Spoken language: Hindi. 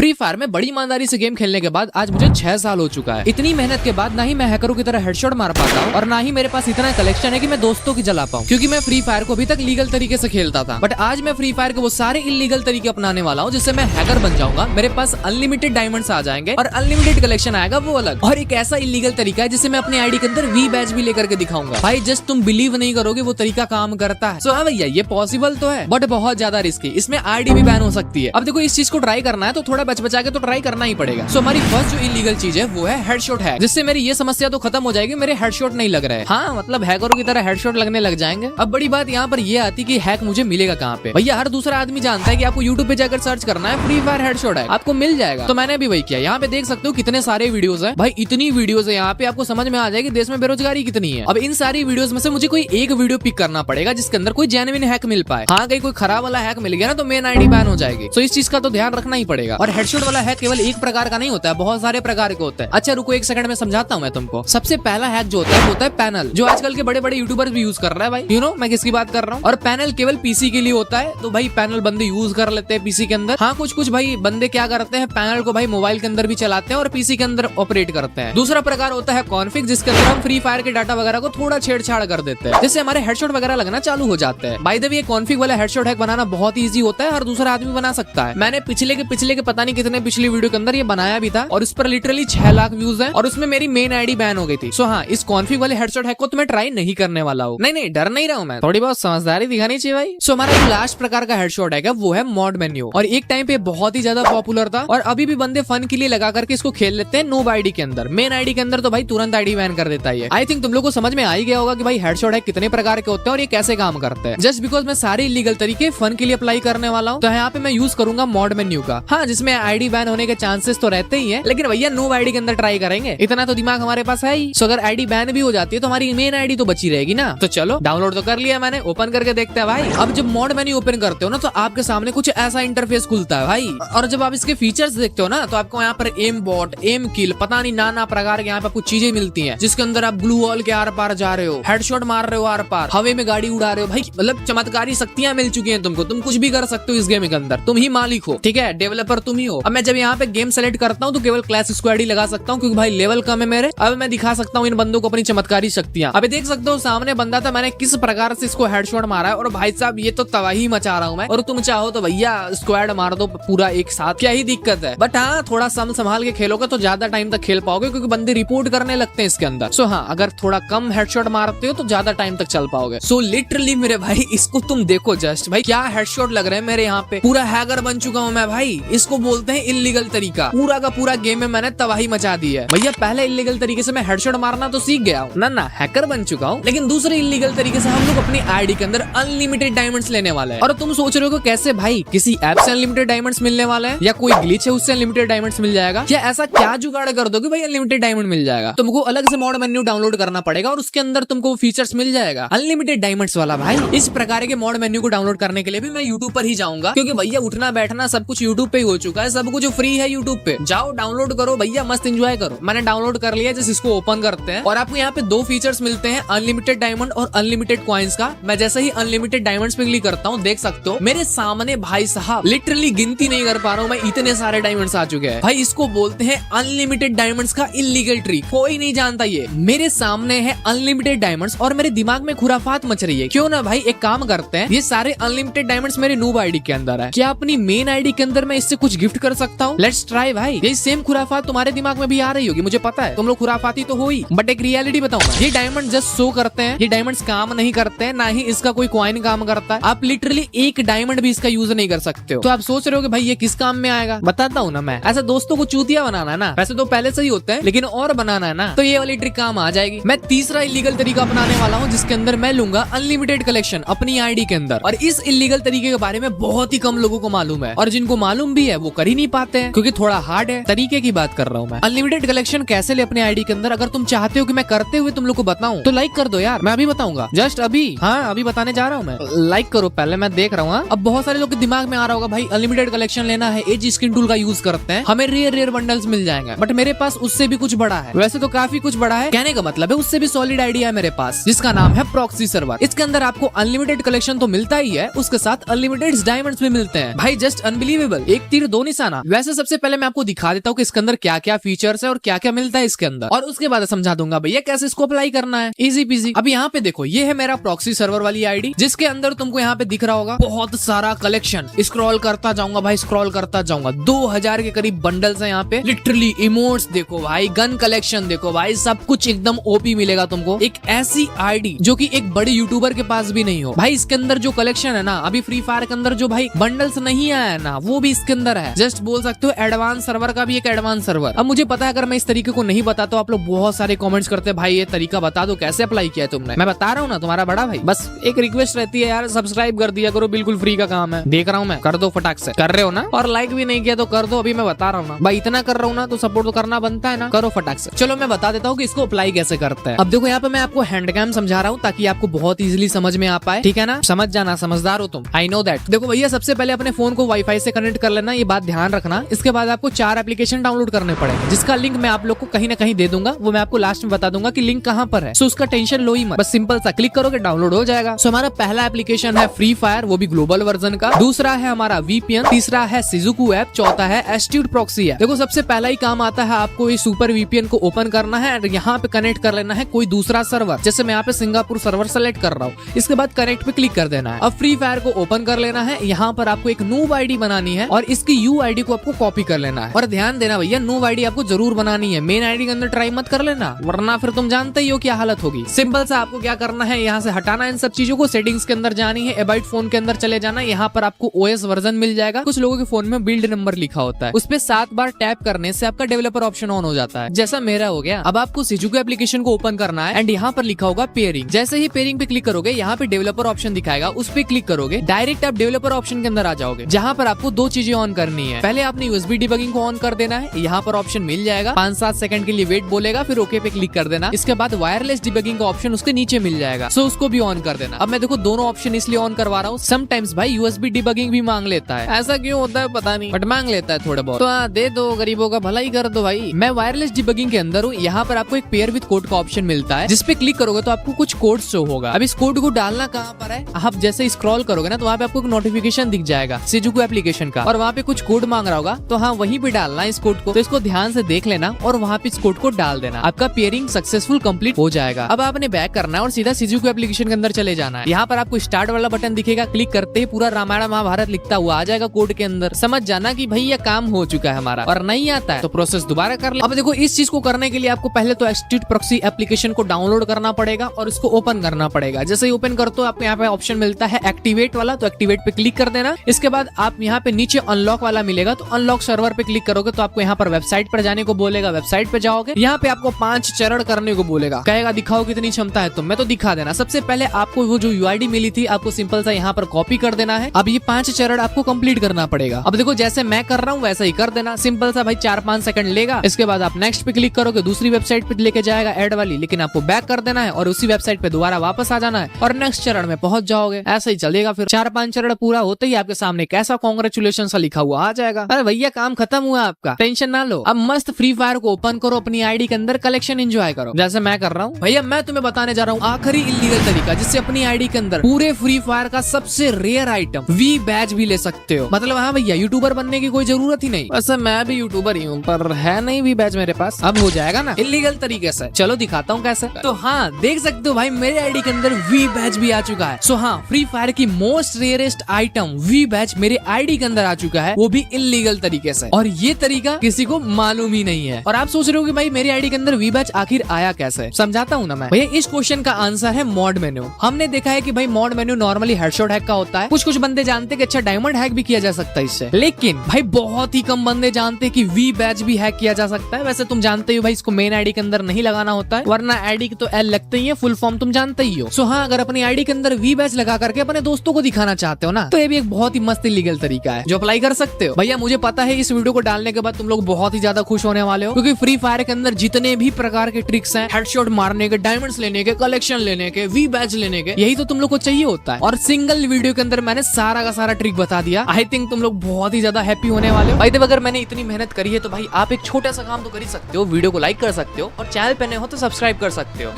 फ्री फायर में बड़ी ईमानदारी से गेम खेलने के बाद आज मुझे 6 साल हो चुका है। इतनी मेहनत के बाद ना ही मैं हैकरों की तरह हेडशॉट मार पाता हूँ और ना ही मेरे पास इतना कलेक्शन है कि मैं दोस्तों की जला पाऊँ, क्योंकि मैं फ्री फायर को अभी तक लीगल तरीके से खेलता था। बट आज मैं फ्री फायर के वो सारे इलीगल तरीके अपनाने वाला हूँ जिससे मैं हैकर बन जाऊंगा। मेरे पास अनलिमिटेड डायमंड्स आ जाएंगे और अनलिमिटेड कलेक्शन आएगा वो अलग। और एक ऐसा इलीगल तरीका है जिससे मैं अपने आईडी के अंदर वी बैच भी लेकर के दिखाऊंगा। भाई जस्ट तुम बिलीव नहीं करोगे वो तरीका काम करता है। सो हाँ भैया ये पॉसिबल तो है बट बहुत ज्यादा रिस्की। इसमें आईडी भी बैन हो सकती है। अब देखो इस चीज को ट्राई करना है तो थोड़ा बच बचा के तो ट्राई करना ही पड़ेगा। सो हमारी फर्स्ट जो इलीगल चीज है वो है हेडशॉट हैक, जिससे मेरी ये समस्या तो खत्म हो जाएगी, मेरे हेडशॉट नहीं लग रहे हैं। हाँ मतलब हैकरों की तरह हेडशॉट लगने लग जाएंगे। अब बड़ी बात यहाँ पर ये आती कि हैक मुझे मिलेगा कहाँ पे। भैया हर दूसरा आदमी जानता है कि आपको यूट्यूब पे जाकर सर्च करना है फ्री फायर हेडशॉट हैक, आपको मिल जाएगा। तो मैंने भी वही किया। यहाँ पे देख सकते हो कितने सारे वीडियोस है। भाई इतनी वीडियोस है यहाँ पे, आपको समझ में आ जाएगी देश में बेरोजगारी कितनी है। अब इन सारी वीडियोस में से मुझे कोई एक वीडियो पिक करना पड़ेगा जिसके अंदर कोई जेन्युइन हैक मिल पाए। हाँ कहीं कोई खराब वाला हैक मिल गया ना तो मेन आईडी बैन हो जाएगी। तो इस चीज का तो ध्यान रखना ही पड़ेगा। और हेडशॉट वाला हैक केवल एक प्रकार का नहीं होता है, बहुत सारे प्रकार के होते हैं। अच्छा रुको एक सेकंड में समझाता हूँ मैं तुमको। सबसे पहला हैक जो होता है वो होता है पैनल, जो आजकल के बड़े बड़े यूट्यूबर्स भी यूज कर रहा है। भाई यू नो मैं किसकी बात कर रहा हूँ। और पैनल केवल पीसी के लिए होता है, तो भाई पैनल बंदे यूज कर लेते हैं पीसी के अंदर। हाँ कुछ भाई बंदे क्या करते हैं, पैनल को भाई मोबाइल के अंदर भी चलाते हैं और पीसी के अंदर ऑपरेट करते हैं। दूसरा प्रकार होता है कॉन्फिग, जिसके अंदर हम फ्री फायर के डाटा वगैरह को थोड़ा छेड़छाड़ कर देते हैं, जिससे हमारे हेडशॉट वगैरह लगना चालू हो जाते हैं। बाय द वे ये कॉन्फिग वाला हेडशॉट हैक बनाना बहुत इजी होता है, हर दूसरा आदमी बना सकता है। मैंने पिछले के पता नहीं कितने पिछली वीडियो के अंदर ये बनाया भी था और उस पर लिटरली 6 लाख व्यूज है और उसमें मेरी मेन आईडी बैन हो गई थी। सो हाँ इस कॉन्फिग वाले हेडशॉट हैक को तो मैं ट्राई नहीं करने वाला हूँ। नहीं डर नहीं रहा हूँ मैं, थोड़ी बहुत समझदारी दिखानी चाहिए भाई। सो हमारा जो लास्ट प्रकार का हेडशॉट हैक है वो है मॉड मेन्यू, और एक टाइम पे बहुत ही ज्यादा पॉपुलर था और अभी भी बंदे फन के लिए लगा करके इसको खेल लेते हैं नूब आईडी के अंदर। मेन आईडी के अंदर तो भाई तुरंत आईडी बैन कर देता है। आई थिंक तुम लोग को समझ में आ ही गया होगा कि भाई हेडशॉट हैक कितने प्रकार के होते हैं और ये कैसे काम करते हैं। जस्ट बिकॉज मैं सारे इलीगल तरीके फन के लिए अप्लाई करने वाला हूँ तो यहाँ पे मैं यूज करूंगा मॉड मेन्यू का। हाँ जिसमें आईडी बैन होने के चांसेस तो रहते ही है, लेकिन भैया नूब आईडी के अंदर ट्राई करेंगे, इतना तो दिमाग हमारे पास है ही। सो अगर आईडी बैन भी हो जाती है तो हमारी मेन आईडी तो बची रहेगी ना। तो चलो डाउनलोड तो कर लिया मैंने, ओपन करके देखते हैं भाई। अब जब मॉड मेन्यू ओपन करते हो ना तो आपके सामने कुछ ऐसा इंटरफेस खुलता है भाई, और जब आप इसके फीचर्स देखते हो ना तो आपको यहाँ पर एम बॉट, एम किल, पता नहीं नाना प्रकार के यहाँ पे कुछ चीजें मिलती हैं, जिसके अंदर आप ग्लू वॉल के आर पार जा रहे हो, हेडशॉट मार रहे हो आर पार, हवे में गाड़ी उड़ा रहे हो। भाई मतलब चमत्कारी शक्तियां मिल चुकी हैं तुमको, तुम कुछ भी कर सकते हो इस गेम के अंदर, तुम ही मालिक हो, ठीक है, डेवलपर तुम ही हो। अब मैं जब यहाँ पे गेम सेलेक्ट करता हूँ तो केवल क्लैश स्क्वाड ही लगा सकता हूँ क्योंकि भाई लेवल कम है मेरे। अब मैं दिखा सकता हूँ इन बंदों को अपनी चमत्कारी शक्तियां। अभी देख सकते हो सामने बंदा था, मैंने किस प्रकार से इसको हेडशॉट मारा है और भाई साहब ये तो तबाही मचा रहा हूँ मैं। और तुम चाहो तो भैया स्क्वाड मार दो पूरा एक साथ, क्या ही दिक्कत है। बट हाँ थोड़ा संभाल के खेलोगे तो ज्यादा टाइम तक खेल पाओगे क्योंकि बंदे रिपोर्ट करने लगते हैं इसके अंदर। सो हाँ अगर थोड़ा कम हेडशॉट मारते हो तो ज्यादा टाइम तक चल पाओगे। सो लिटरली मेरे भाई इसको तुम देखो जस्ट, भाई क्या हेडशॉट लग रहे हैं मेरे यहाँ पे, पूरा हैकर बन चुका हूँ मैं भाई। इसको बोलते हैं इलीगल तरीका। पूरा का पूरा गेम में मैंने तबाही मचा दी है भैया। पहले इलीगल तरीके से मैं हेडशॉट मारना तो सीख गया हूँ ना हैकर बन चुका हूँ, लेकिन दूसरे इलीगल तरीके से हम लोग अपनी आईडी के अंदर अनलिमिटेड डायमंड्स लेने वाले हैं। और तुम सोच रहे हो कैसे भाई, किसी ऐप से अनलिमिटेड डायमंड्स मिलने वाले हैं या कोई ग्लिच है उससे अनलिमिटेड डायमंड्स मिल जाएगा, या ऐसा क्या जुगाड़ कर दो कि भाई अनलिमिटेड डायमंड मिल जाएगा। तुमको अलग से मॉड मेन्यू डाउनलोड करना पड़ेगा और उसके अंदर तुमको फीचर्स मिल जाएगा अनलिमिटेड डायमंड्स वाला। भाई इस प्रकार के मॉड मेन्यू को डाउनलोड करने के लिए भी मैं यूट्यूब पर ही जाऊंगा, क्योंकि भैया उठना बैठना सब कुछ यूट्यूब पे ही हो चुका है, सब कुछ फ्री है यूट्यूब पे। जाओ डाउनलोड करो भैया, मस्त एंजॉय करो। मैंने डाउनलोड कर लिया, जैसे इसको ओपन करते हैं और आपको यहाँ पे 2 फीचर्स मिलते हैं, अनलिमिटेड डायमंड और अनलिमिटेड कॉइन्स का। मैं जैसे ही अनलिमिटेड डायमंड्स पे क्लिक करता हूँ, देख सकते हो मेरे सामने भाई साहब लिटरली गिनती नहीं कर पा रहा हूँ मैं, इतने सारे डायमंड्स आ चुके हैं। भाई इसको बोलते हैं अनलिमिटेड डायमंड्स का इलीगल ट्रिक, कोई नहीं जानता ये। मेरे सामने है अनलिमिटेड डायमंड्स और मेरे दिमाग में खुराफात मच रही है। क्यों ना भाई एक काम करते हैं, ये सारे अनलिमिटेड डायमंड्स मेरे नूब आईडी के अंदर है, क्या अपनी मेन आईडी के अंदर मैं इससे कुछ गिफ्ट कर सकता हूँ? लेट्स ट्राई भाई। ये सेम खुराफात तुम्हारे दिमाग में भी आ रही होगी, मुझे पता है तुम लोग खुराफाती तो हो ही, बट एक रियलिटी बताऊं मैं, ये डायमंड जस्ट शो करते हैं, ये डायमंड्स काम नहीं करते हैं, ना ही इसका कोई कॉइन काम करता है। आप लिटरली एक डायमंड भी इसका यूज नहीं कर सकते हो। तो आप सोच रहे हो कि भाई ये किस काम में आएगा, बताता हूँ ना मैं। ऐसा दोस्तों को चूतिया बनाना है ना, वैसे तो पहले से ही होता है, लेकिन और बनाना है ना तो ये वाली ट्रिक काम आ जाएगी। मैं तीसरा इलीगल तरीका अपनाने वाला हूँ जिसके अंदर मैं लूंगा अनलिमिटेड कलेक्शन अपनी आईडी के अंदर। और इस इलीगल तरीके के बारे में बहुत ही कम लोगों को मालूम है, और जिनको मालूम भी है वो कर ही नहीं पाते हैं क्योंकि थोड़ा हार्ड है। तरीके की बात कर रहा हूँ मैं। अनलिमिटेड कलेक्शन कैसे ले अपने आईडी के अंदर, अगर तुम चाहते हो कि मैं करते हुए तुम लोग को बताऊं तो लाइक कर दो यार, मैं अभी बताऊंगा, जस्ट अभी। हाँ अभी बताने जा रहा हूँ मैं, लाइक करो पहले, मैं देख रहा हूँ। अब बहुत सारे लोग के दिमाग में आ रहा होगा भाई अनलिमिटेड कलेक्शन लेना है, एज स्किन टूल का यूज करते हैं, हमें रेयर बंडल्स मिल जाएंगे, बट मेरे पास उससे भी कुछ बड़ा है। वैसे तो काफी कुछ बड़ा है, कहने का मतलब है उससे भी सॉलिड आईडिया है मेरे पास, जिसका नाम है प्रॉक्सी सर्वर। इसके अंदर आपको अनलिमिटेड कलेक्शन तो मिलता ही है, उसके साथ अनलिमिटेड डायमंड्स भी मिलते हैं। भाई जस्ट अनबिलीवेबल, एक तीर दो निशाना। वैसे सबसे पहले मैं आपको दिखा देता हूँ कि इसके अंदर क्या क्या फीचर्स है और क्या क्या मिलता है इसके अंदर, और उसके बाद समझा दूंगा भैया कैसे इसको अप्लाई करना है। Easy PG. अब यहाँ पे देखो, ये है मेरा प्रॉक्सी सर्वर वाली आईडी, जिसके अंदर तुमको यहाँ पे दिख रहा होगा बहुत सारा कलेक्शन। स्क्रॉल करता जाऊंगा भाई, स्क्रॉल करता जाऊंगा, 2000 के करीब बंडल्स है यहाँ पे। लिटरली इमोट्स देखो भाई, गन कलेक्शन देखो भाई, सब कुछ एकदम ओपी मिलेगा तुमको। एक ऐसी आईडी जो कि एक बड़े यूट्यूबर के पास भी नहीं हो भाई। इसके अंदर जो कलेक्शन है ना, अभी फ्री फायर के अंदर जो भाई बंडल्स नहीं आया है ना, वो भी इसके अंदर है। जस्ट बोल सकते हो एडवांस सर्वर का भी एक एडवांस सर्वर। अब मुझे पता है अगर मैं इस तरीके को नहीं बताता तो आप लोग बहुत सारे कमेंट्स करते हैं भाई ये तरीका बता दो कैसे अप्लाई किया है तुमने। मैं बता रहा हूँ ना तुम्हारा बड़ा भाई। बस एक रिक्वेस्ट रहती है यार, सब्सक्राइब कर दिया करो, बिल्कुल फ्री का काम है। देख रहा हूँ मैं, कर दो फटाक से। कर रहे हो ना? और लाइक भी नहीं किया तो कर दो, अभी मैं बता रहा हूँ ना भाई, इतना कर रहा हूँ ना तो सपोर्ट तो करना बनता है ना, करो फटाक से। चलो मैं बता देता हूँ कि इसको अप्लाई कैसे करते हैं। अब देखो यहाँ पे मैं आपको हैंड कैम समझा रहा हूँ ताकि आपको बहुत इजीली समझ में आ पाए, ठीक है ना? समझ जाना, समझदार हो तुम, आई नो दैट। देखो भैया सबसे पहले अपने फोन को वाईफाई से कनेक्ट कर लेना, ये बात ध्यान रखना। इसके बाद आपको 4 एप्लीकेशन डाउनलोड करने पड़ेंगे, जिसका लिंक मैं आप लोग को कहीं ना कहीं दे दूंगा। वो मैं आपको लास्ट में बता दूंगा कि लिंक कहाँ पर है, सो उसका टेंशन लो ही मत, बस सिंपल सा क्लिक करोगे डाउनलोड हो जाएगा। सो हमारा पहला एप्लीकेशन है फ्री फायर, वो भी ग्लोबल वर्जन का। दूसरा है हमारा वीपीएन, तीसरा है सिजुकू ऐप, चौथा है एस्ट्यूड प्रॉक्सी ऐप। देखो सबसे पहला ही काम आता है आपको ये सुपर वीपीएन को ओपन करना है और यहाँ पे कनेक्ट कर लेना है कोई दूसरा सर्वर। जैसे मैं यहाँ पे सिंगापुर सर्वर सेलेक्ट कर रहा हूँ, इसके बाद कनेक्ट पे क्लिक कर देना है। अब फ्री फायर को ओपन कर लेना है, यहाँ पर आपको एक नूब आईडी बनानी है और इसकी यू आईडी को आपको कॉपी कर लेना है। और ध्यान देना भैया, नूब आईडी आपको जरूर बनानी है, मेन आईडी के अंदर ट्राई मत कर लेना, वरना फिर तुम जानते ही हो क्या हालत होगी। सिंपल सा आपको क्या करना है, यहाँ से हटाना है इन सब चीजों को, सेटिंग्स के अंदर जानी है, एबाइट फोन के अंदर चले जाना। यहाँ पर आपको ओएस वर्जन मिल जाएगा, कुछ लोगों के फोन में बिल्ड नंबर लिखा होता है, उस पे 7 बार टैप करने से आपका डेवलपर ऑप्शन ऑन हो जाता है, जैसा मेरा हो गया। अब आपको सिजुकू एप्लीकेशन को ओपन करना है एंड यहाँ पर लिखा होगा पेयरिंग। जैसे ही पेयरिंग पे क्लिक करोगे, यहाँ पे डेवलपर ऑप्शन दिखाएगा, उस पे क्लिक करोगे, डायरेक्ट आप डेवलपर ऑप्शन के अंदर आ जाओगे, जहाँ पर आपको 2 चीजें ऑन करनी है। पहले आपने यूएसबी डिबगिंग को ऑन कर देना है, यहाँ पर ऑप्शन मिल जाएगा, 5-7 सेकंड के लिए वेट बोलेगा, फिर ओके पे क्लिक कर देना। इसके बाद वायरलेस डिबगिंग का ऑप्शन उसके नीचे मिल जाएगा, सो उसको भी ऑन कर देना। अब मैं देखो दोनों ऑप्शन इसलिए ऑन करवा रहा हूँ, समटाइम्स भाई यूएसबी डिबगिंग भी मांग लेता है, ऐसा क्यों होता है पता नहीं, बट मांग लेता है थोड़ा बहुत, तो दे दो, गरीबों का भला ही कर दो भाई। मैं वायरलेस डिबगिंग के अंदर हूँ, यहाँ पर आपको एक पेयर विद कोड का ऑप्शन मिलता है, जिसपे क्लिक करोगे तो आपको कुछ कोड शो होगा। अब इस कोड को डालना कहाँ पर है, आप जैसे स्क्रॉल करोगे ना तो वहाँ पे आपको एक नोटिफिकेशन दिख जाएगा सिजुकू एप्लीकेशन का, और वहाँ पे कुछ कोड मांग रहा होगा, तो हाँ वहीं पे डालना है इस कोड को। तो इसको ध्यान से देख लेना और वहाँ पे इस कोड को डाल देना, आपका पेयरिंग सक्सेसफुल कंप्लीट हो जाएगा। अब आपने बैक करना है और सीधा सिजुकू एप्लीकेशन के अंदर चले जाना है। यहाँ पर आपको स्टार्ट वाला बटन दिखेगा, क्लिक करते ही पूरा रामायण महाभारत लिखता हुआ आ जाएगा कोड के अंदर। समझ जाना कि भाई ये काम हो चुका है हमारा, और नहीं आता है तो प्रोसेस दोबारा कर ले। अब देखो इस चीज को करने के लिए आपको पहले तो एस्ट्यूड प्रॉक्सी एप्लीकेशन को डाउनलोड करना पड़ेगा और इसको ओपन करना पड़ेगा। जैसे ही ओपन करते हो आपको यहाँ पे ऑप्शन मिलता है एक्टिवेट वाला, तो एक्टिवेट पे क्लिक कर देना। इसके बाद आप यहाँ पे नीचे अनलॉक वाला मिलेगा, तो अनलॉक सर्वर पे क्लिक करोगे तो आपको यहाँ पर वेबसाइट पर जाने को बोलेगा। वेबसाइट पे जाओगे, यहाँ पे आपको 5 चरण करने को बोलेगा, कहेगा दिखाओ कितनी क्षमता है तुम में, तो दिखा देना। सबसे पहले आपको वो जो यूआईडी मिली थी आपको सिंपल सा यहाँ पर कॉपी कर देना है। अब ये 5 चरण आपको कंप्लीट करना पड़ेगा। अब देखो जैसे मैं कर रहा हूँ वैसा ही कर देना, सिंपल सा भाई 4-5 सेकंड लेगा। इसके बाद आप नेक्स्ट पे क्लिक करोगे, दूसरी वेबसाइट पे लेके जाएगा ऐड वाली, लेकिन आपको बैक कर देना है और उसी वेबसाइट पे दोबारा वापस आ जाना है और नेक्स्ट चरण में पहुंच जाओगे। ऐसा ही चलेगा, फिर 4-5 चरण पूरा होते ही आपके सामने कैसा कांग्रेचुलेशन सा लिखा हुआ आ जाएगा। अरे भैया काम खत्म हुआ आपका, टेंशन ना लो। अब मस्त फ्री फायर को ओपन करो, अपनी आईडी के अंदर कलेक्शन एंजॉय करो, जैसे मैं कर रहा हूँ। भैया मैं तुम्हें बताने जा रहा हूँ आखिरी इलीगल तरीका, जिससे अपनी आईडी के अंदर पूरे फ्री फायर का सबसे रेयर आइटम वी बैज भी ले सकते हो। मतलब हाँ भैया यूट्यूबर बनने की कोई जरूरत ही नहीं, वैसे मैं भी यूट्यूबर ही हूँ पर है नहीं वी बैज मेरे पास। अब हो जाएगा ना इलीगल तरीके से, चलो दिखाता हूँ कैसे। तो हाँ देख सकते हो भाई मेरे आईडी के अंदर वी बैज भी आ चुका है। सो हाँ फ्री फायर की most rarest item V badge मेरे आईडी के अंदर आ चुका है, वो भी इलीगल तरीके से, और ये तरीका किसी को मालूम ही नहीं है। और आप सोच रहे हो कि भाई मेरी आईडी के अंदर वी बैज आखिर आया कैसे, समझाता हूँ ना मैं। भैया इस क्वेश्चन का आंसर है मॉड मेन्यू। हमने देखा है कि भाई mod menu normally headshot hack का होता है, कुछ बंदे जानते हैं कि अच्छा डायमंड हैक भी किया जा सकता है इससे, लेकिन भाई बहुत ही कम बंदे जानते हैं कि वी बैज भी हैक किया जा सकता है। वैसे तुम जानते हो भाई इसको मेन आईडी के अंदर नहीं लगाना होता है, वरना आईडी तो एल लगते ही है, फुल फॉर्म तुम जानते ही हो। सो हाँ अगर अपनी आईडी के अंदर वी बैज लगा करके अपने दोस्तों को दिखाना चाहते हो ना, तो ये भी एक बहुत ही मस्त इलीगल तरीका है जो अप्लाई कर सकते हो। भैया मुझे पता है इस वीडियो को डालने के बाद तुम लोग बहुत ही ज्यादा खुश होने वाले हो, क्योंकि फ्री फायर के अंदर जितने भी प्रकार के ट्रिक्स हैं, हेडशॉट मारने के, डायमंड्स लेने के, कलेक्शन लेने के, वी बैज लेने के, यही तो तुम लोग को चाहिए होता है। और सिंगल वीडियो के अंदर मैंने सारा का सारा ट्रिक बता दिया। आई थिंक तुम लोग बहुत ही ज्यादा हैप्पी होने वाले हो। भाई अगर मैंने इतनी मेहनत करी है तो भाई आप एक छोटा सा काम तो कर ही सकते हो, वीडियो को लाइक कर सकते हो और चैनल पे नए हो तो सब्सक्राइब कर सकते हो।